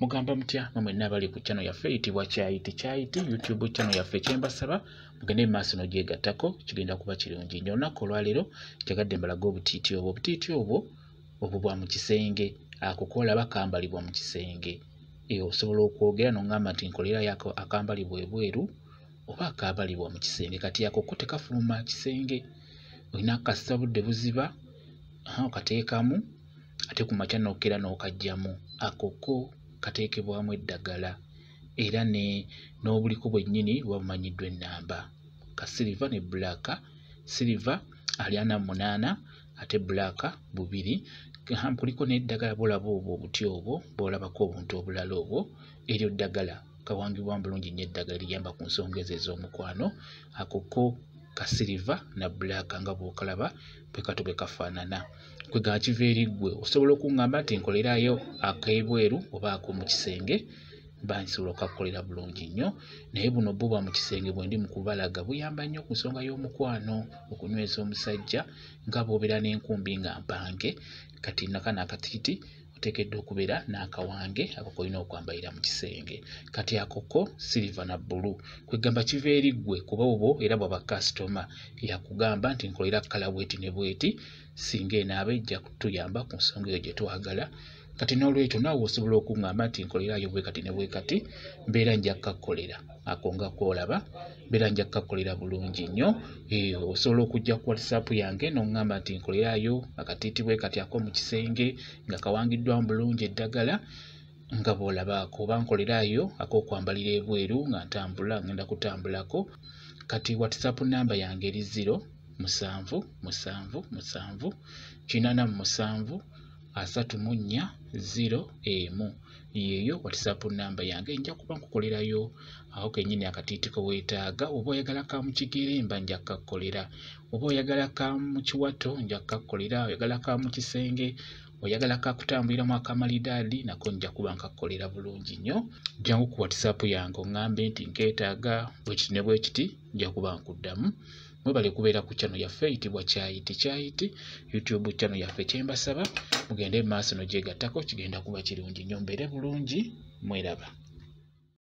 Mugamba mutya mwenna abali ku channel yaffe eyitibwa Kyayiti YouTube channel yaffe kyembasaba mugende maaso n'ogyegattako kigenda kuba kirungi nnyo. Olunaku olwaleero kyagadde mbalaga obutiiti obwo bwa mu kisenge ako koolaba kambalibwa mu kisenge. Osobola okwogera n'oŋŋamba nti nkolerayo akambalibwa ebweru oba akambalibwa mu kisenge. Kati ako ko tekafuluma kisenge, olina kasita budde buziba okateekamu ate ku makya n'okera n'okagyamu. Ako ko kateekebwamu eddagala era n'obuliko bwennyini buba bumanyiddwa ennamba ka silver ne black. Silver ali 48 ate black 2. Kuliko n'eddagala bw'olaba obwo obuti obwo bw'olabako obuntu obulala obwo eryo ddagala kawangibwa bulungi nnyo eddagala liyamba ku nsonga ezo ez'omukwano. Ako ko ka silver na black nga bw'okalaba bwe kato bwe kafaanana. Kwegamba kiva eri ggwe osobola okuŋŋamba nti nkolerayo ak'ebweru oba ak'omu kisenge mba nsobola okukkolera bulungi nnyo. Naye buno buba mu kisenge bwe ndi mu kubalaga buyamba nnyo ku nsonga y'omukwano, okunyweza omusajja nga bw'obeera n'enkumbi nga mpange. Kati nakano akatiiti oteekeddwa okubeera n'akawange ako kolina okwambalira mu kisenge. Kati ako ko silver na bbulu kwegamba kiva eri ggwe kuba obwo era bw'aba kasitoma yakugamba nti nkolera kkala bweti ne bweti singa enaaba ejja kutuyamba ku nsonga eyo gye twagala. Kati n'olwekyo naawe osobola okuŋŋamba nti nkolerayo bwe kati ne bwe kati mbeera nja kukakkolera ako nga kwolaba mbeera nja kukakkolera bulungi nnyo. Osobola okujja ku WhatsApp yange n'oŋŋamba nti nkolerayo akatiiti bwe kati ak'omu kisenge nga kawangiddwamu bulungi eddagala nga bw'olaba ako, oba nkolerayo ak'okwambalira ebweru nga ntambula ngenda kutambulako. Kati WhatsApp namba yange eri 0777873401 yeeyo WhatsApp namba yange. Nja kuba nkukolerayo aho kennyini akatiiti ko weetaaga. Oba oyagala ka mu kigere mba nja kukakkolera, oba oyagala ka mu kiwato nja kukakkolera, oyagala ka mu kisenge, oyagala ka kutambuliramu akamalidaadi nako nja kuba nkakkolera bulungi nnyo. Jjangu ku WhatsApp yange oŋŋambe nti nkeetaaga bwe kiti ne bwe kiti nja kuba nkuddamu. Mwebale kubeera ku channel yaffe eyitibwa Kyayiti YouTube channel yaffe kyembasaba mugende maaso n'ogyegattako kigenda kuba kirungi nnyo. Mbeere bulungi, mweraba.